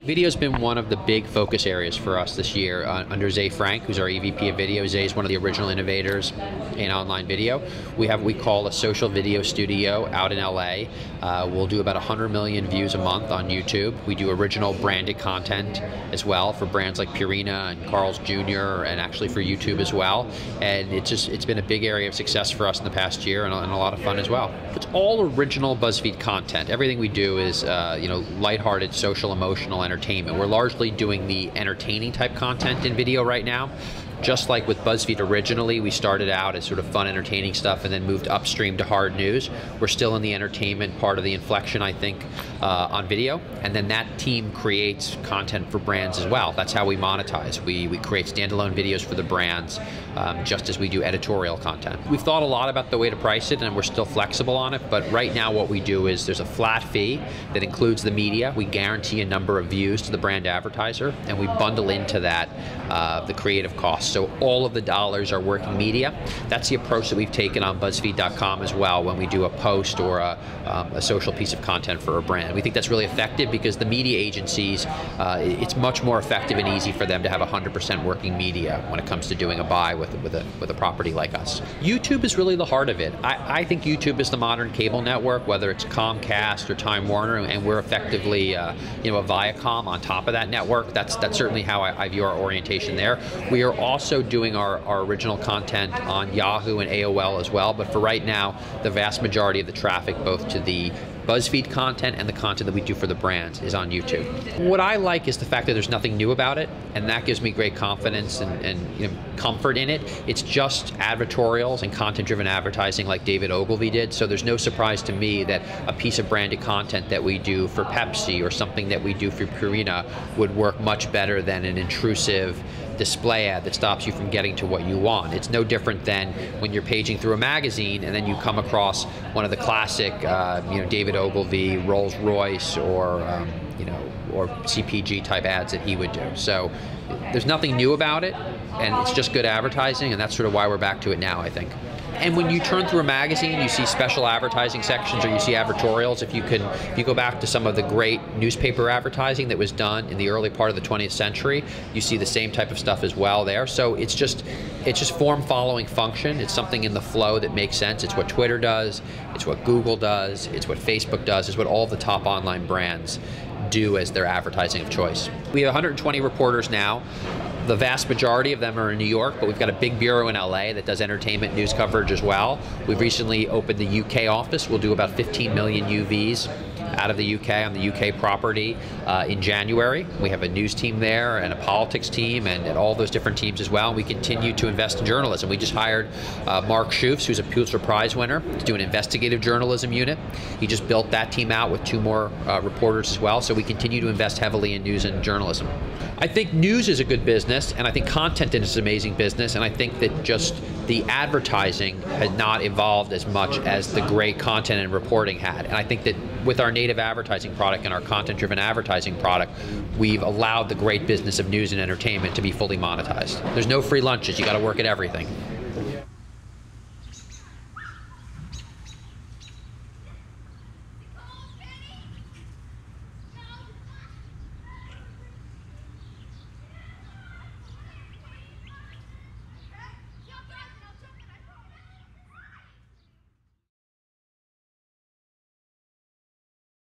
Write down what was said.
Video's been one of the big focus areas for us this year under Zay Frank, who's our EVP of video. Zay is one of the original innovators in online video. We have what we call a social video studio out in LA. We'll do about 100 million views a month on YouTube. We do original branded content as well for brands like Purina and Carl's Jr. and actually for YouTube as well. And it's been a big area of success for us in the past year and a lot of fun as well. It's all original Buzzfeed content. Everything we do is lighthearted, social, emotional entertainment. We're largely doing the entertaining type content in video right now. Just like with Buzzfeed originally, we started out as sort of fun, entertaining stuff and then moved upstream to hard news. We're still in the entertainment part of the inflection, I think, on video. And then that team creates content for brands as well. That's how we monetize. We create standalone videos for the brands, just as we do editorial content. We've thought a lot about the way to price it, and we're still flexible on it. But right now what we do is there's a flat fee that includes the media. We guarantee a number of views to the brand advertiser, and we bundle into that the creative costs. So all of the dollars are working media. That's the approach that we've taken on BuzzFeed.com as well when we do a post or a social piece of content for a brand. We think that's really effective because the media agencies, it's much more effective and easy for them to have 100% working media when it comes to doing a buy with a property like us. YouTube is really the heart of it. I think YouTube is the modern cable network, whether it's Comcast or Time Warner, and we're effectively a Viacom on top of that network. That's certainly how I view our orientation there. We are also doing our original content on Yahoo and AOL as well, but for right now, the vast majority of the traffic, both to the Buzzfeed content and the content that we do for the brands, is on YouTube. What I like is the fact that there's nothing new about it, and that gives me great confidence and comfort in it. It's just advertorials and content-driven advertising like David Ogilvy did, so there's no surprise to me that a piece of branded content that we do for Pepsi or something that we do for Purina would work much better than an intrusive display ad that stops you from getting to what you want. It's no different than when you're paging through a magazine and then you come across one of the classic, David Ogilvy, Rolls-Royce, or CPG type ads that he would do. So there's nothing new about it, and it's just good advertising, and that's sort of why we're back to it now, I think. And when you turn through a magazine, you see special advertising sections or you see advertorials. If you go back to some of the great newspaper advertising that was done in the early part of the 20th century, you see the same type of stuff as well there. So it's just form following function. It's something in the flow that makes sense. It's what Twitter does, it's what Google does, it's what Facebook does, it's what all the top online brands do as their advertising of choice. We have 120 reporters now. The vast majority of them are in New York, but we've got a big bureau in LA that does entertainment news coverage as well. We've recently opened the UK office. We'll do about 15 million UVs out of the UK on the UK property in January. We have a news team there and a politics team and all those different teams as well. And we continue to invest in journalism. We just hired Mark Schoofs, who's a Pulitzer Prize winner, to do an investigative journalism unit. He just built that team out with 2 more reporters as well. So we continue to invest heavily in news and journalism. I think news is a good business, and I think content is an amazing business, and I think that just the advertising has not evolved as much as the great content and reporting had. And I think that with our native advertising product and our content-driven advertising product, we've allowed the great business of news and entertainment to be fully monetized. There's no free lunches. You got to work at everything.